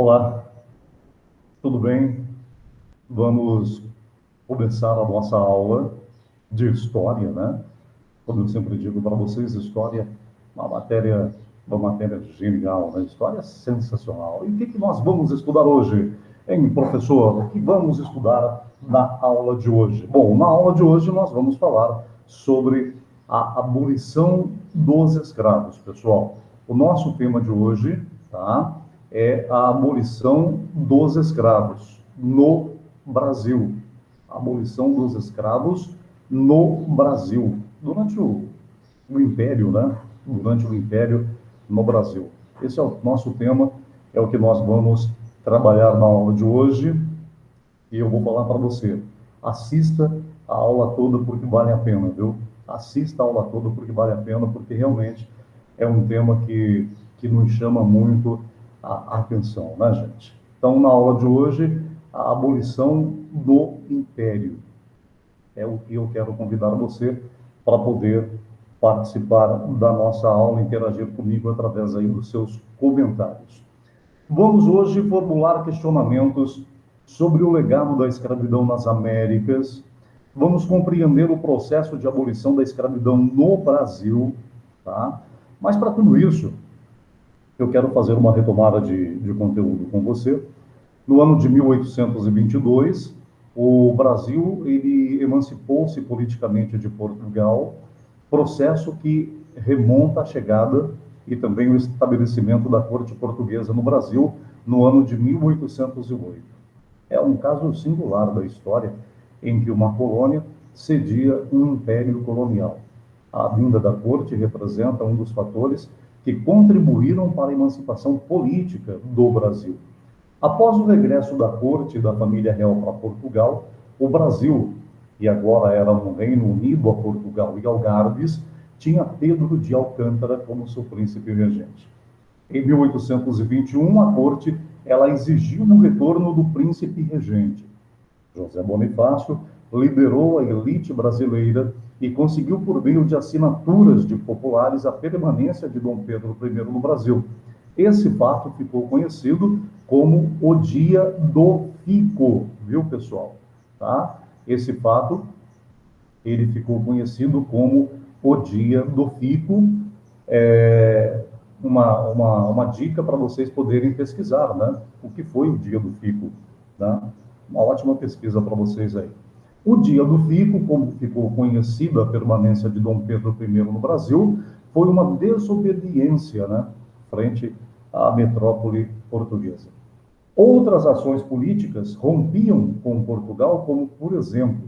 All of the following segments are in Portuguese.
Olá, tudo bem? Vamos começar a nossa aula de história, né? Como eu sempre digo para vocês, história é uma matéria genial, né? História é sensacional. E o que nós vamos estudar hoje, hein, professor? O que vamos estudar na aula de hoje? Bom, na aula de hoje nós vamos falar sobre a abolição dos escravos, pessoal. O nosso tema de hoje, tá? É a abolição dos escravos no Brasil. A abolição dos escravos no Brasil, durante o Império, né? Durante o Império no Brasil. Esse é o nosso tema, é o que nós vamos trabalhar na aula de hoje, e eu vou falar para você. Assista a aula toda porque vale a pena, viu? Assista a aula toda porque vale a pena, porque realmente é um tema que nos chama muito a atenção, né, gente? Então, na aula de hoje, a abolição do Império é o que eu quero convidar você para poder participar da nossa aula, interagir comigo através aí dos seus comentários. Vamos hoje formular questionamentos sobre o legado da escravidão nas Américas. Vamos compreender o processo de abolição da escravidão no Brasil, tá? Mas para tudo isso, eu quero fazer uma retomada de conteúdo com você. No ano de 1822, o Brasil ele emancipou-se politicamente de Portugal, processo que remonta à chegada e também o estabelecimento da corte portuguesa no Brasil no ano de 1808. É um caso singular da história em que uma colônia cedia um império colonial. A vinda da corte representa um dos fatores que contribuíram para a emancipação política do Brasil. Após o regresso da corte e da família real para Portugal, o Brasil, que agora era um reino unido a Portugal e Algarves, tinha Pedro de Alcântara como seu príncipe regente. Em 1821, a corte ela exigiu o retorno do príncipe regente. José Bonifácio liderou a elite brasileira e conseguiu, por meio de assinaturas de populares, a permanência de Dom Pedro I no Brasil. Esse fato ficou conhecido como o Dia do Fico, viu, pessoal? Tá? Esse fato, ele ficou conhecido como o Dia do Fico. Uma dica para vocês poderem pesquisar, né? O que foi o Dia do Fico, né? Uma ótima pesquisa para vocês aí. O Dia do Fico, como ficou conhecida a permanência de Dom Pedro I no Brasil, foi uma desobediência, né, frente à metrópole portuguesa. Outras ações políticas rompiam com Portugal, como, por exemplo,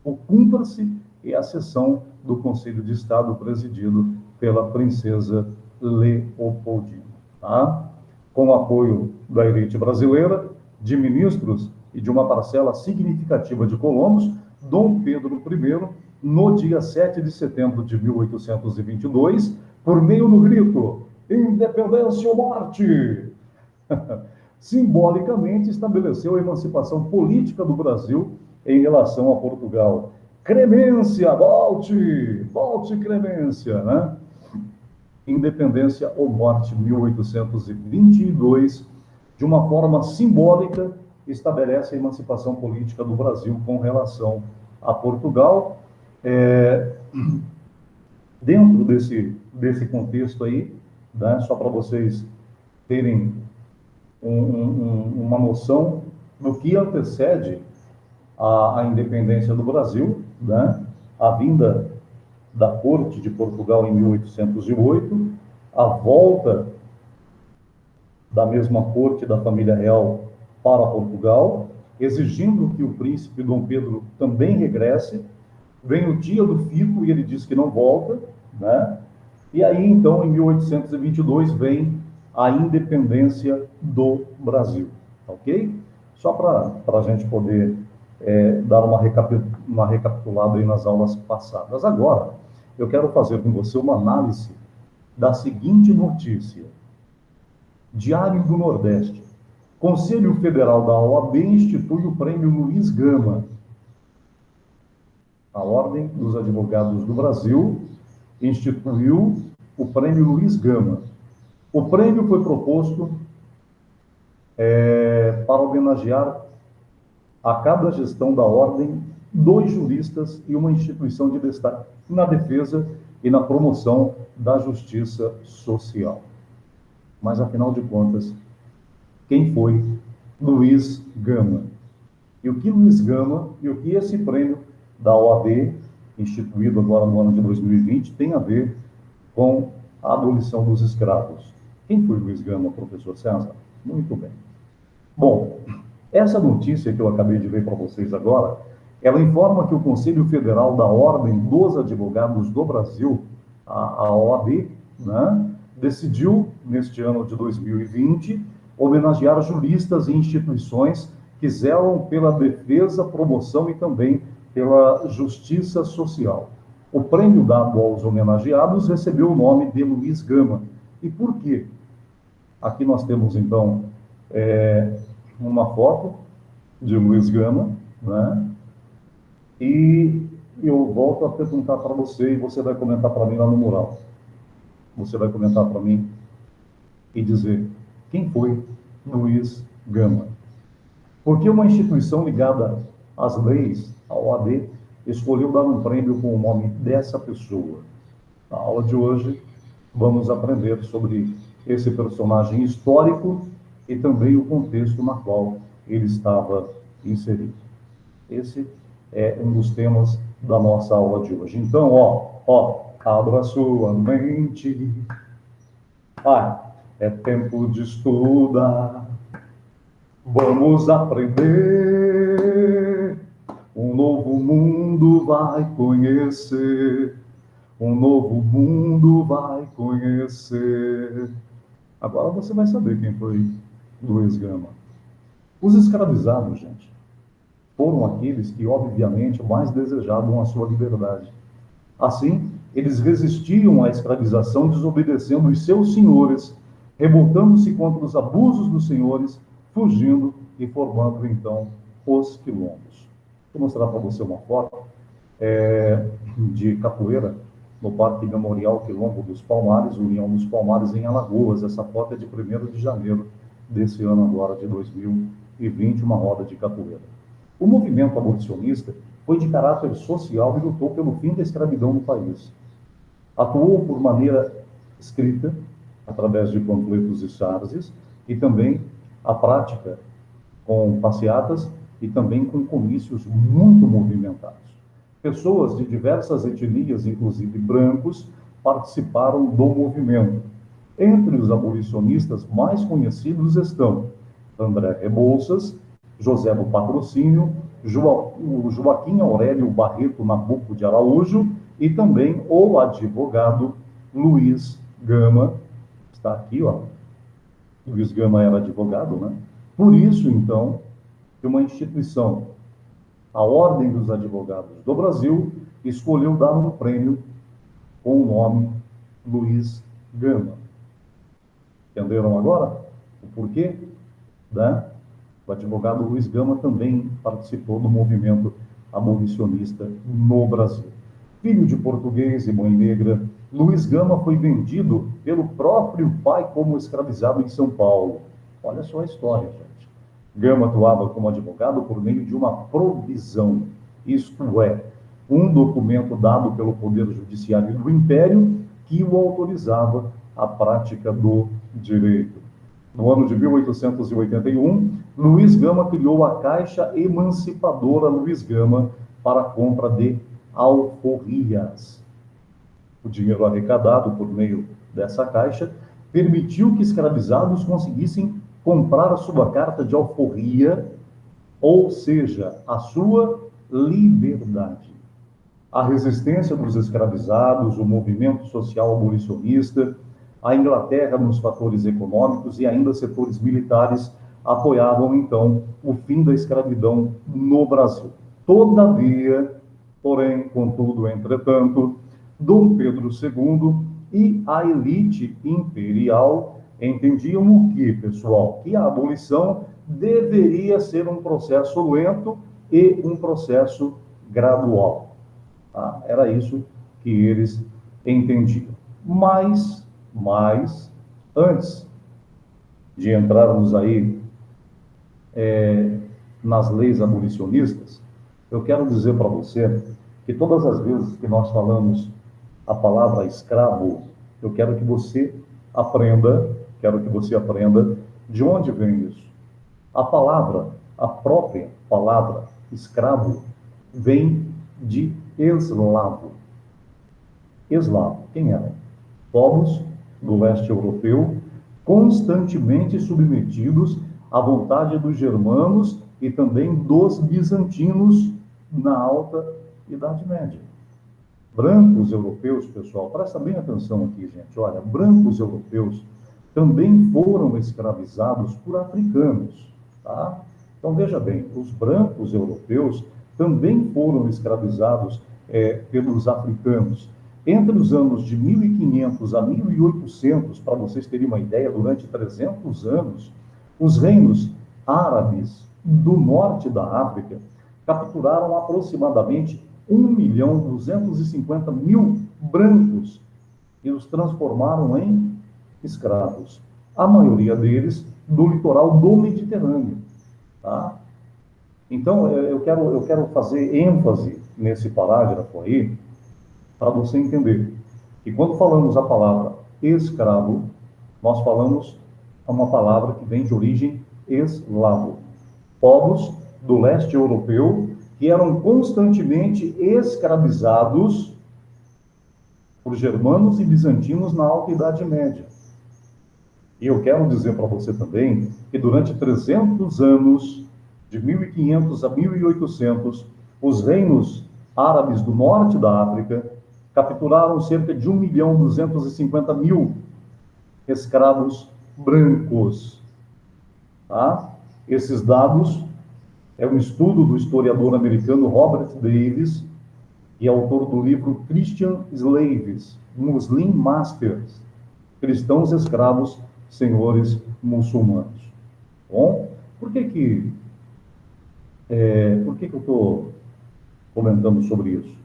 o cúmplice e a sessão do Conselho de Estado presidido pela princesa Leopoldina. Tá? Com o apoio da elite brasileira, de ministros e de uma parcela significativa de colonos, Dom Pedro I, no dia 7 de setembro de 1822, por meio do grito "Independência ou morte!", simbolicamente estabeleceu a emancipação política do Brasil em relação a Portugal. Clemência, volte! Volte, Clemência, né? Independência ou morte, 1822, de uma forma simbólica, estabelece a emancipação política do Brasil com relação a Portugal. Dentro desse contexto aí, né, só para vocês terem uma noção do que antecede a independência do Brasil, né, a vinda da corte de Portugal em 1808, a volta da mesma corte da família real para Portugal, exigindo que o príncipe Dom Pedro também regresse. Vem o Dia do Fico e ele diz que não volta, né? E aí, então, em 1822, vem a independência do Brasil, ok? Só para a gente poder dar uma recapitulada aí nas aulas passadas. Agora, eu quero fazer com você uma análise da seguinte notícia. Diário do Nordeste. Conselho Federal da OAB institui o Prêmio Luiz Gama. A Ordem dos Advogados do Brasil instituiu o Prêmio Luiz Gama. O prêmio foi proposto para homenagear a cada gestão da ordem 2 juristas e uma instituição de destaque na defesa e na promoção da justiça social. Mas, afinal de contas, quem foi Luiz Gama? E o que Luiz Gama e o que esse prêmio da OAB, instituído agora no ano de 2020, tem a ver com a abolição dos escravos? Quem foi Luiz Gama, professor César? Muito bem. Bom, essa notícia que eu acabei de ler para vocês agora, ela informa que o Conselho Federal da Ordem dos Advogados do Brasil, a OAB, né, decidiu, neste ano de 2020, homenagear juristas e instituições que zelam pela defesa, promoção e também pela justiça social. O prêmio dado aos homenageados recebeu o nome de Luiz Gama. E por quê? Aqui nós temos, então, uma foto de Luiz Gama, né? E eu volto a perguntar para você, e você vai comentar para mim lá no mural. Você vai comentar para mim e dizer quem foi Luiz Gama. Porque uma instituição ligada às leis, a OAB, escolheu dar um prêmio com o nome dessa pessoa. Na aula de hoje, vamos aprender sobre esse personagem histórico e também o contexto na qual ele estava inserido. Esse é um dos temas da nossa aula de hoje. Então, abra sua mente. É tempo de estudar. Vamos aprender. Um novo mundo vai conhecer. Um novo mundo vai conhecer. Agora você vai saber quem foi Luiz Gama. Os escravizados, gente, foram aqueles que, obviamente, mais desejavam a sua liberdade. Assim, eles resistiam à escravização, desobedecendo os seus senhores, revoltando-se contra os abusos dos senhores, fugindo e formando, então, os quilombos. Vou mostrar para você uma foto de capoeira no Parque Memorial Quilombo dos Palmares, União dos Palmares, em Alagoas. Essa foto é de 1º de janeiro desse ano agora, de 2020, uma roda de capoeira. O movimento abolicionista foi de caráter social e lutou pelo fim da escravidão no país. Atuou por maneira escrita, através de panfletos e charges, e também a prática com passeatas e também com comícios muito movimentados. Pessoas de diversas etnias, inclusive brancos, participaram do movimento. Entre os abolicionistas mais conhecidos estão André Rebouças, José do Patrocínio, Joaquim Aurélio Barreto Nabuco de Araújo e também o advogado Luiz Gama. Está aqui, Luiz Gama era advogado, né? Por isso, então, que uma instituição, a Ordem dos Advogados do Brasil, escolheu dar um prêmio com o nome Luiz Gama. Entenderam agora o porquê? Né? O advogado Luiz Gama também participou do movimento abolicionista no Brasil. Filho de português e mãe negra, Luiz Gama foi vendido pelo próprio pai como escravizado em São Paulo. Olha só a história, gente. Gama atuava como advogado por meio de uma provisão, isto é, um documento dado pelo Poder Judiciário do Império que o autorizava à prática do direito. No ano de 1881, Luiz Gama criou a Caixa Emancipadora Luiz Gama para a compra de alforrias. O dinheiro arrecadado por meio dessa caixa permitiu que escravizados conseguissem comprar a sua carta de alforria, ou seja, a sua liberdade. A resistência dos escravizados, o movimento social abolicionista, a Inglaterra nos fatores econômicos e ainda setores militares apoiavam, então, o fim da escravidão no Brasil. Todavia, porém, contudo, entretanto, Dom Pedro II e a elite imperial entendiam o que, pessoal? Que a abolição deveria ser um processo lento e um processo gradual. Tá? Era isso que eles entendiam. Mas, antes de entrarmos aí nas leis abolicionistas, eu quero dizer para você que todas as vezes que nós falamos a palavra escravo, eu quero que você aprenda de onde vem isso. A palavra, a própria palavra escravo, vem de eslavo. Eslavo, quem eram? Povos do leste europeu, constantemente submetidos à vontade dos germanos e também dos bizantinos na Alta Idade Média. Brancos europeus, pessoal, presta bem atenção aqui, gente, olha, brancos europeus também foram escravizados por africanos, tá? Então, veja bem, os brancos europeus também foram escravizados pelos africanos. Entre os anos de 1500 a 1800, para vocês terem uma ideia, durante 300 anos, os reinos árabes do norte da África capturaram aproximadamente 1.250.000 brancos e os transformaram em escravos. A maioria deles do litoral do Mediterrâneo. Tá? Então, eu quero fazer ênfase nesse parágrafo aí, para você entender que quando falamos a palavra escravo, nós falamos uma palavra que vem de origem eslavo. Povos do leste europeu que eram constantemente escravizados por germanos e bizantinos na Alta Idade Média. E eu quero dizer para você também que durante 300 anos, de 1500 a 1800, os reinos árabes do norte da África capturaram cerca de 1.250.000 escravos brancos. Tá? Esses dados é um estudo do historiador americano Robert Davis e autor do livro Christian Slaves, Muslim Masters, Cristãos Escravos, Senhores Muçulmanos. Bom, por que eu estou comentando sobre isso?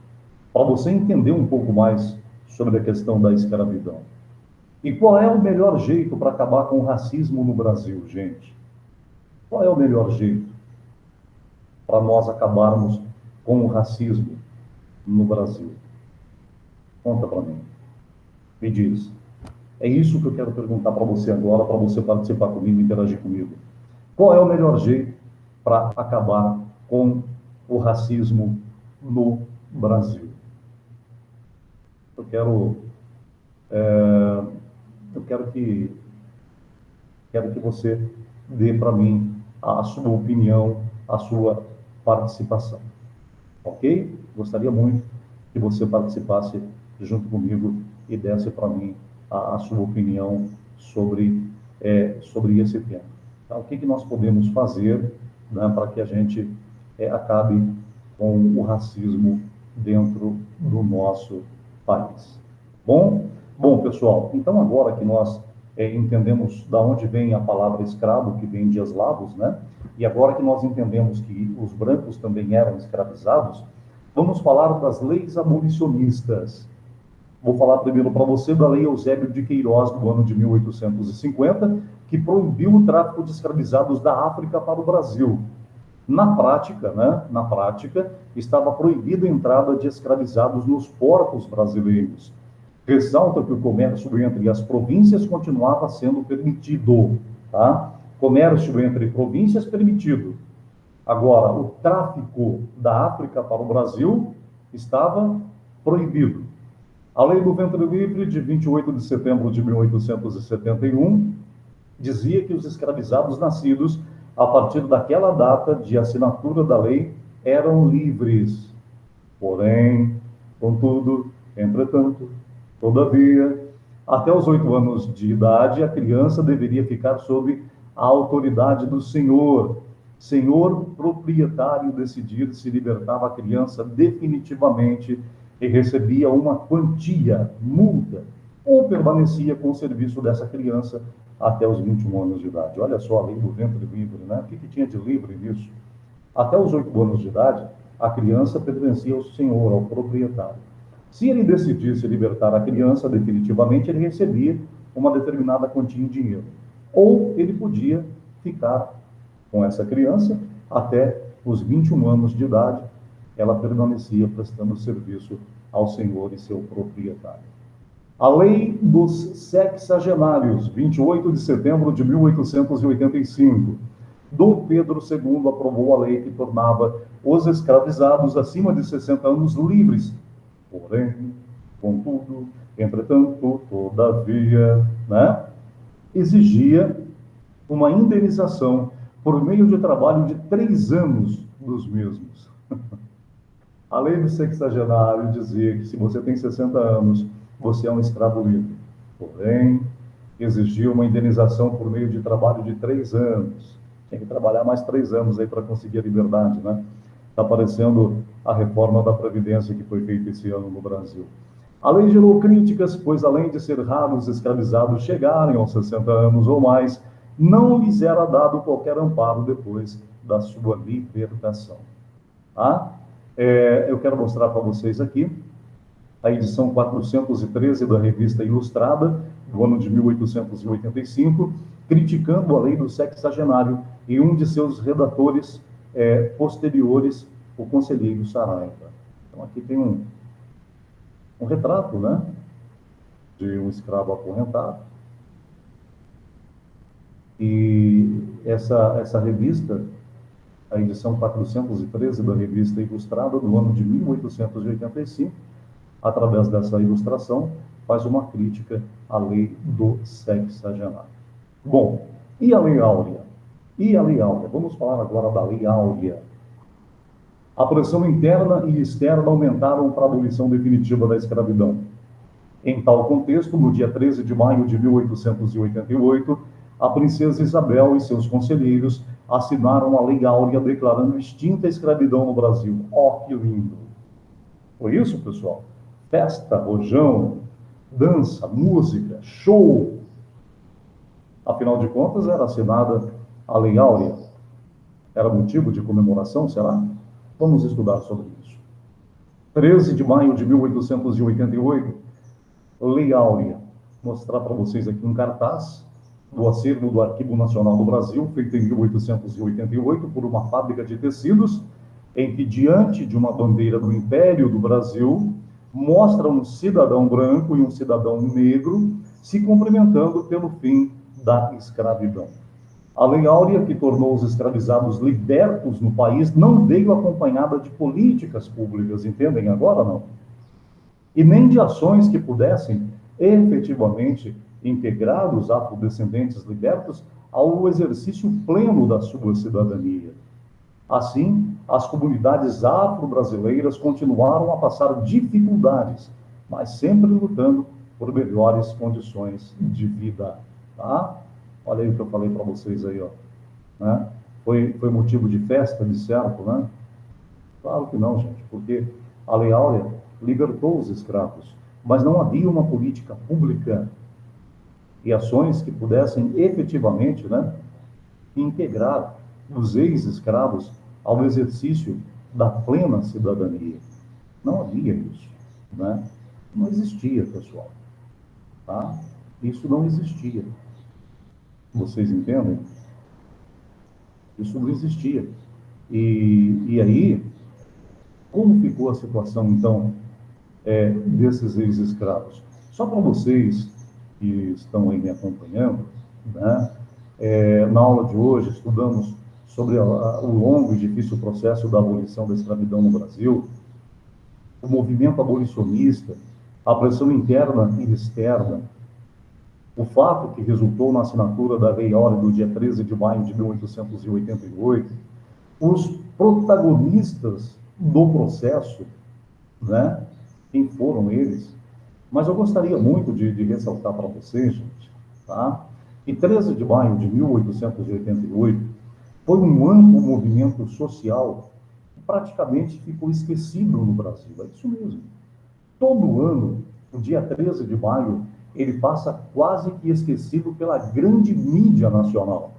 Para você entender um pouco mais sobre a questão da escravidão. E qual é o melhor jeito para acabar com o racismo no Brasil, gente? Qual é o melhor jeito para nós acabarmos com o racismo no Brasil? Conta para mim. Me diz. É isso que eu quero perguntar para você agora, para você participar comigo, interagir comigo. Qual é o melhor jeito para acabar com o racismo no Brasil? Eu quero que você dê para mim a sua opinião, a sua participação. Ok? Gostaria muito que você participasse junto comigo e desse para mim a sua opinião sobre esse tema. Tá? O que nós podemos fazer, né, para que a gente acabe com o racismo dentro do nosso país? Bom, pessoal, então agora que nós entendemos da onde vem a palavra escravo, que vem de eslavos, né? E agora que nós entendemos que os brancos também eram escravizados, vamos falar das leis abolicionistas. Vou falar primeiro para você da Lei Eusébio de Queiroz, do ano de 1850, que proibiu o tráfico de escravizados da África para o Brasil. Na prática, estava proibida a entrada de escravizados nos portos brasileiros. Ressalta que o comércio entre as províncias continuava sendo permitido, tá? Comércio entre províncias permitido. Agora, o tráfico da África para o Brasil estava proibido. A Lei do Ventre Livre, de 28 de setembro de 1871, dizia que os escravizados nascidos a partir daquela data de assinatura da lei eram livres. Porém, contudo, entretanto, todavia, até os 8 anos de idade, a criança deveria ficar sob a autoridade do senhor proprietário, decidir se libertava a criança definitivamente e recebia uma quantia, multa, ou permanecia com o serviço dessa criança até os 21 anos de idade. Olha só a lei do ventre livre, né? O que tinha de livre nisso? Até os 8 anos de idade, a criança pertencia ao senhor, ao proprietário. Se ele decidisse libertar a criança definitivamente, ele recebia uma determinada quantia em dinheiro. Ou ele podia ficar com essa criança, até os 21 anos de idade, ela permanecia prestando serviço ao senhor e seu proprietário. A Lei dos Sexagenários, 28 de setembro de 1885. Dom Pedro II aprovou a lei que tornava os escravizados acima de 60 anos livres. Porém, contudo, entretanto, todavia, né, exigia uma indenização por meio de trabalho de 3 anos dos mesmos. A lei do sexagenário dizia que se você tem 60 anos, você é um escravo livre. Porém, exigia uma indenização por meio de trabalho de 3 anos. Tinha que trabalhar mais 3 anos aí para conseguir a liberdade, né? Está aparecendo a reforma da Previdência que foi feita esse ano no Brasil. A lei gerou críticas, pois além de ser raro os escravizados chegarem aos 60 anos ou mais, não lhes era dado qualquer amparo depois da sua libertação. Tá? Eu quero mostrar para vocês aqui a edição 413 da Revista Ilustrada, do ano de 1885, criticando a lei do sexagenário, e um de seus redatores posteriores, o conselheiro Saraiva. Então, aqui tem um retrato, né, de um escravo acorrentado. E essa revista, a edição 413 da Revista Ilustrada, do ano de 1885, através dessa ilustração, faz uma crítica à lei do sexagenário. Bom, e a Lei Áurea? E a Lei Áurea? Vamos falar agora da Lei Áurea. A pressão interna e externa aumentaram para a abolição definitiva da escravidão. Em tal contexto, no dia 13 de maio de 1888, a princesa Isabel e seus conselheiros assinaram a Lei Áurea declarando extinta a escravidão no Brasil. Ó, que lindo! Foi isso, pessoal? Festa, rojão, dança, música, show. Afinal de contas, era assinada a Lei Áurea. Era motivo de comemoração, será? Vamos estudar sobre isso. 13 de maio de 1888, Lei Áurea. Vou mostrar para vocês aqui um cartaz do acervo do Arquivo Nacional do Brasil, feito em 1888 por uma fábrica de tecidos, em que, diante de uma bandeira do Império do Brasil, mostra um cidadão branco e um cidadão negro se cumprimentando pelo fim da escravidão. A Lei Áurea, que tornou os escravizados libertos no país, não veio acompanhada de políticas públicas, entendem agora, não? E nem de ações que pudessem efetivamente integrar os afrodescendentes libertos ao exercício pleno da sua cidadania. Assim, as comunidades afro-brasileiras continuaram a passar dificuldades, mas sempre lutando por melhores condições de vida. Tá? Olha aí o que eu falei para vocês aí, ó. Né? Foi motivo de festa, de certo, né? Claro que não, gente, porque a Lei Áurea libertou os escravos, mas não havia uma política pública e ações que pudessem efetivamente, né, integrar os ex-escravos ao exercício da plena cidadania. Não havia isso, né? Não existia, pessoal. Tá? Isso não existia. Vocês entendem? Isso não existia. E aí, como ficou a situação, então, desses ex-escravos? Só para vocês que estão aí me acompanhando, né? Na aula de hoje, estudamos sobre o longo e difícil processo da abolição da escravidão no Brasil, o movimento abolicionista, a pressão interna e externa, o fato que resultou na assinatura da Lei Áurea do dia 13 de maio de 1888, os protagonistas do processo, né? Quem foram eles? Mas eu gostaria muito de ressaltar para vocês, gente, tá? Que 13 de maio de 1888 foi um amplo movimento social que praticamente ficou esquecido no Brasil. É isso mesmo. Todo ano, o dia 13 de maio, ele passa quase que esquecido pela grande mídia nacional.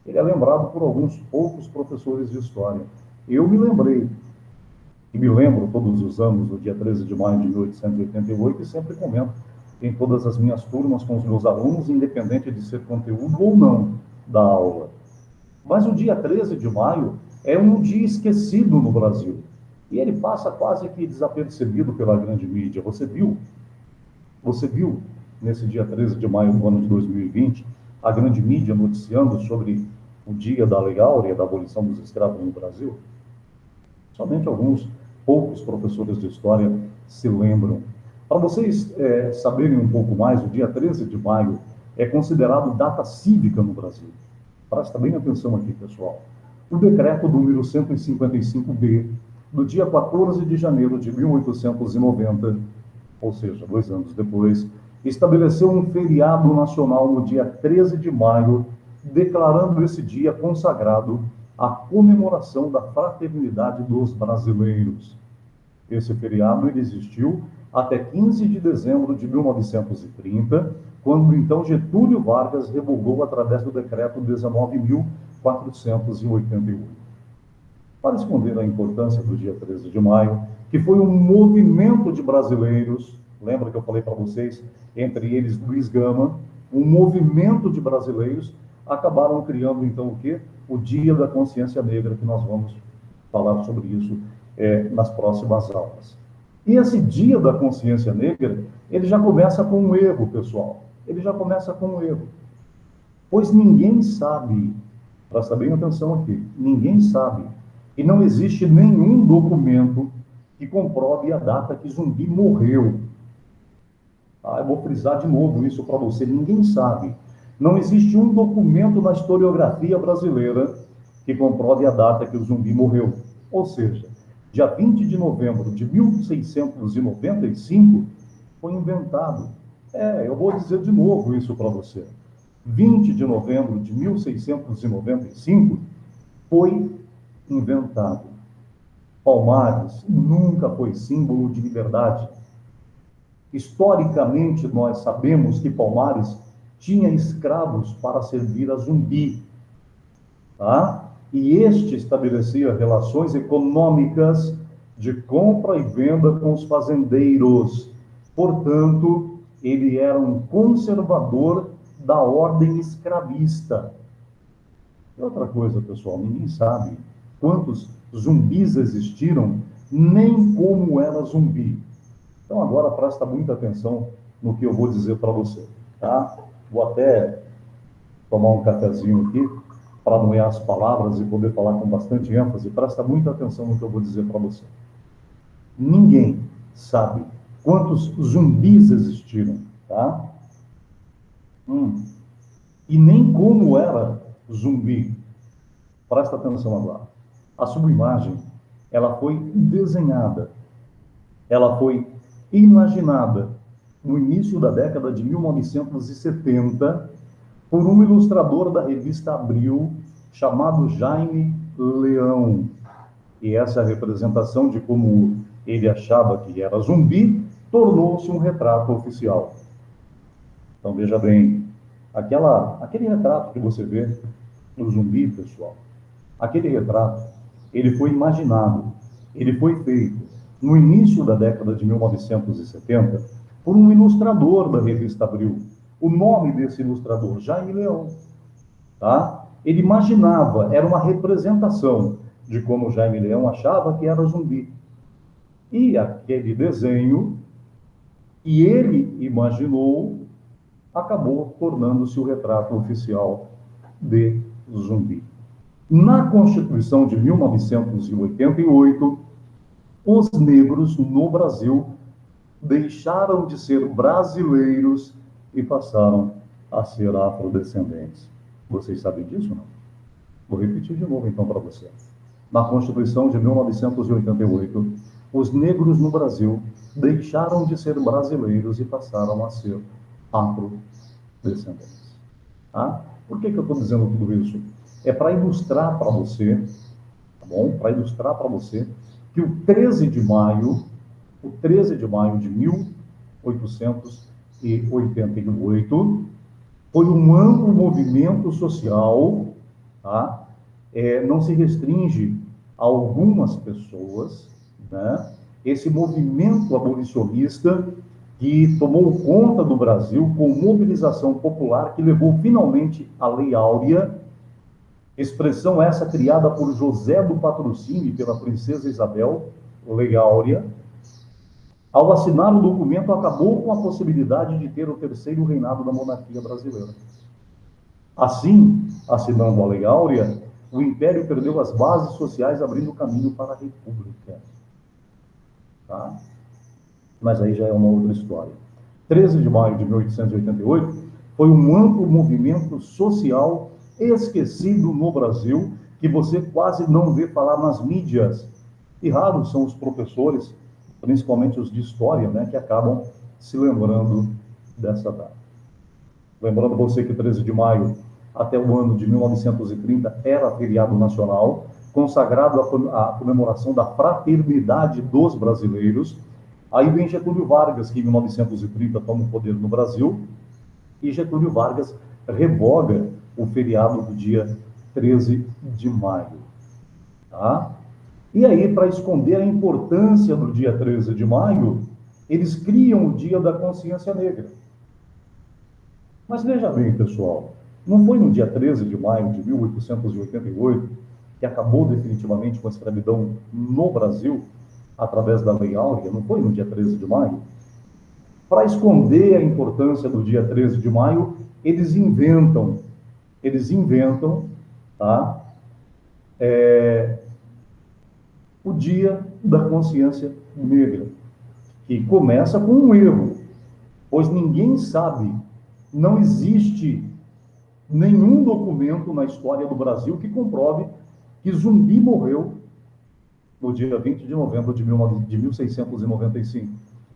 Ele é lembrado por alguns poucos professores de história. Eu me lembrei, e me lembro todos os anos, do dia 13 de maio de 1888, e sempre comento em todas as minhas turmas com os meus alunos, independente de ser conteúdo ou não da aula. Mas o dia 13 de maio é um dia esquecido no Brasil. E ele passa quase que desapercebido pela grande mídia. Você viu, nesse dia 13 de maio do ano de 2020, a grande mídia noticiando sobre o dia da Lei Áurea, da abolição dos escravos no Brasil? Somente alguns poucos professores de história se lembram. Para vocês saberem um pouco mais, o dia 13 de maio é considerado data cívica no Brasil. Presta bem atenção aqui, pessoal. O decreto número 155B, do dia 14 de janeiro de 1890, ou seja, 2 anos depois, estabeleceu um feriado nacional no dia 13 de maio, declarando esse dia consagrado à comemoração da fraternidade dos brasileiros. Esse feriado ele existiu até 15 de dezembro de 1930, quando então Getúlio Vargas revogou através do decreto 19.488. Para esconder a importância do dia 13 de maio, que foi um movimento de brasileiros, lembra que eu falei para vocês, entre eles Luiz Gama, um movimento de brasileiros, acabaram criando então o quê? O Dia da Consciência Negra, que nós vamos falar sobre isso nas próximas aulas. E esse Dia da Consciência Negra, ele já começa com um erro, pessoal. Ele já começa com um erro. Pois ninguém sabe, presta bem atenção aqui, ninguém sabe, e não existe nenhum documento que comprove a data que Zumbi morreu. Eu vou frisar de novo isso para você, ninguém sabe. Não existe um documento na historiografia brasileira que comprove a data que o Zumbi morreu. Ou seja, dia 20 de novembro de 1695 foi inventado. Eu vou dizer de novo isso para você. 20 de novembro de 1695 foi inventado. Palmares nunca foi símbolo de liberdade. Historicamente, nós sabemos que Palmares tinha escravos para servir a Zumbi, tá? E este estabelecia relações econômicas de compra e venda com os fazendeiros. Portanto, ele era um conservador da ordem escravista. E outra coisa, pessoal, ninguém sabe quantos zumbis existiram, nem como era zumbi. Então, agora presta muita atenção no que eu vou dizer para você, tá? Vou até tomar um cafezinho aqui para nomear as palavras e poder falar com bastante ênfase. Presta muita atenção no que eu vou dizer para você. Ninguém sabe quantos zumbis existiram, tá? E nem como era zumbi. Presta atenção agora. A sua imagem, ela foi desenhada, ela foi imaginada no início da década de 1970 por um ilustrador da revista Abril chamado Jaime Leão. E essa representação de como ele achava que era zumbi tornou-se um retrato oficial. Então veja bem, aquele retrato que você vê no zumbi, pessoal, aquele retrato, ele foi imaginado, ele foi feito no início da década de 1970 por um ilustrador da revista Abril. O nome desse ilustrador, Jaime Leão, tá? Ele imaginava, era uma representação de como Jaime Leão achava que era zumbi. E aquele desenho que ele imaginou acabou tornando-se o retrato oficial de Zumbi. Na Constituição de 1988, os negros no Brasil deixaram de ser brasileiros e passaram a ser afrodescendentes. Vocês sabem disso, não? Vou repetir de novo, então, para vocês. Na Constituição de 1988, os negros no Brasil deixaram de ser brasileiros e passaram a ser afrodescendentes. Tá? Por que eu estou dizendo tudo isso? É para ilustrar para você, tá bom? Para ilustrar para você que o 13 de maio de 1888 foi um amplo movimento social, tá? Não se restringe a algumas pessoas, né? Esse movimento abolicionista que tomou conta do Brasil com mobilização popular que levou finalmente à Lei Áurea, Expressão essa criada por José do Patrocínio e pela princesa Isabel, Lei Áurea. Ao assinar o documento, acabou com a possibilidade de ter o terceiro reinado da monarquia brasileira. Assim, assinando a Lei Áurea, o Império perdeu as bases sociais, abrindo caminho para a República. Tá? Mas aí já é uma outra história. 13 de maio de 1888 foi um amplo movimento social esquecido no Brasil, que você quase não vê falar nas mídias. E raros são os professores, principalmente os de história, né, que acabam se lembrando dessa data. Lembrando você que 13 de maio, até o ano de 1930, era feriado nacional, consagrado à comemoração da fraternidade dos brasileiros. Aí vem Getúlio Vargas, que em 1930 toma o poder no Brasil, e Getúlio Vargas revoga o feriado do dia 13 de maio. Tá? E aí, para esconder a importância do dia 13 de maio, eles criam o Dia da Consciência Negra. Mas veja bem, pessoal, não foi no dia 13 de maio de 1888 que acabou definitivamente com a escravidão no Brasil, através da Lei Áurea? Não foi no dia 13 de maio? Para esconder a importância do dia 13 de maio, eles inventam, tá? O Dia da Consciência Negra, que começa com um erro, pois ninguém sabe, não existe nenhum documento na história do Brasil que comprove que Zumbi morreu no dia 20 de novembro de 1695.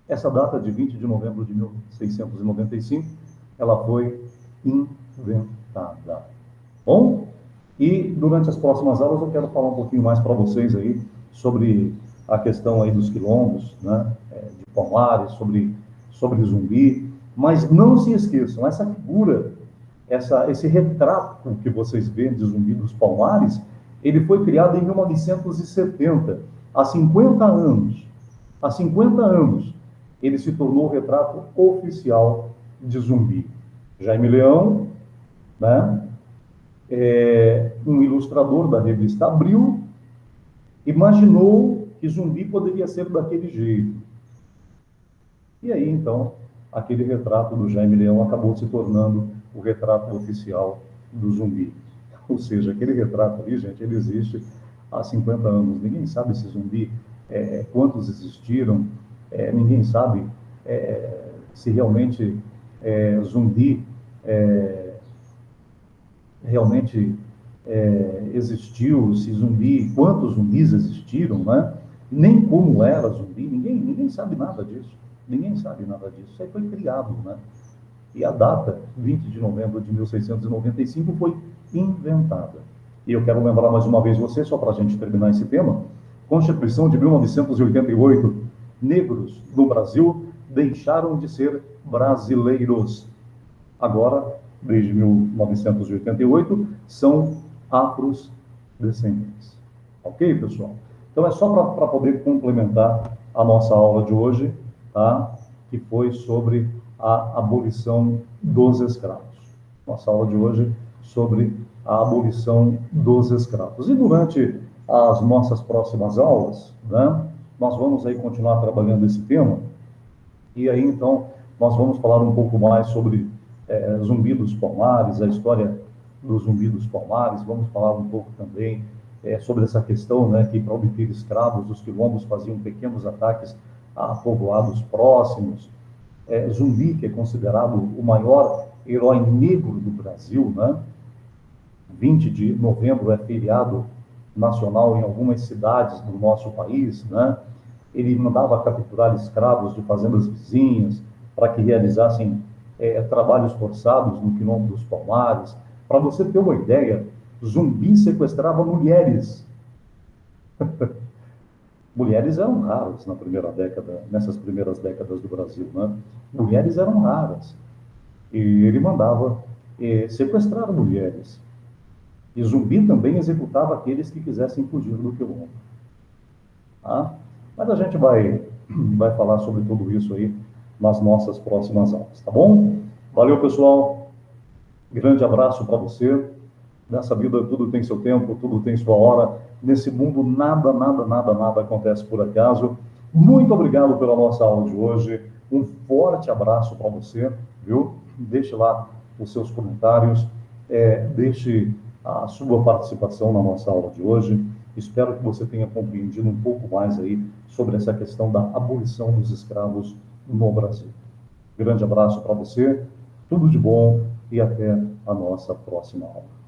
Essa data de 20 de novembro de 1695, ela foi inventada. Bom, e durante as próximas aulas eu quero falar um pouquinho mais para vocês aí sobre a questão aí dos quilombos, né, de Palmares, sobre Zumbi, mas não se esqueçam, essa figura, esse retrato que vocês veem de Zumbi dos Palmares, ele foi criado em 1970, há 50 anos. Há 50 anos, ele se tornou o retrato oficial de Zumbi. Jaime Leão, né, um ilustrador da revista Abril, imaginou que Zumbi poderia ser daquele jeito. E aí, então, aquele retrato do Jaime Leão acabou se tornando o retrato oficial do Zumbi. Ou seja, aquele retrato ali, gente, ele existe há 50 anos. Ninguém sabe se Zumbi, quantos existiram, ninguém sabe se realmente Zumbi realmente existiu, se Zumbi, quantos zumbis existiram, né? Nem como era Zumbi, ninguém sabe nada disso. Ninguém sabe nada disso. Isso aí foi criado, né? E a data, 20 de novembro de 1695, foi inventada. E eu quero lembrar mais uma vez você, só para a gente terminar esse tema, Constituição de 1988, negros no Brasil deixaram de ser brasileiros. Agora, desde 1988, são afrodescendentes. Ok, pessoal? Então, é só para poder complementar a nossa aula de hoje, tá? Que foi sobre a abolição dos escravos. Nossa aula de hoje sobre a abolição dos escravos. E durante as nossas próximas aulas, né, nós vamos aí continuar trabalhando esse tema, e aí, então, nós vamos falar um pouco mais sobre Zumbi dos Palmares, a história do Zumbi dos Palmares, vamos falar um pouco também sobre essa questão, né, que para obter escravos, os quilombos faziam pequenos ataques a povoados próximos. Zumbi, que é considerado o maior herói negro do Brasil, né? 20 de novembro é feriado nacional em algumas cidades do nosso país, né? Ele mandava capturar escravos de fazendas vizinhas para que realizassem trabalhos forçados no quilombo dos Palmares. Para você ter uma ideia, Zumbi sequestrava mulheres. Mulheres eram raras na primeira década, nessas primeiras décadas do Brasil, né? Mulheres eram raras. E ele mandava sequestrar mulheres. E Zumbi também executava aqueles que quisessem fugir do quilombo. Tá? Mas a gente vai falar sobre tudo isso aí nas nossas próximas aulas, tá bom? Valeu, pessoal. Grande abraço para você. Nessa vida tudo tem seu tempo, tudo tem sua hora. Nesse mundo nada, nada, nada, nada acontece por acaso. Muito obrigado pela nossa aula de hoje. Um forte abraço para você, viu? Deixe lá os seus comentários, deixe a sua participação na nossa aula de hoje. Espero que você tenha compreendido um pouco mais aí sobre essa questão da abolição dos escravos no Brasil. Grande abraço para você, tudo de bom e até a nossa próxima aula.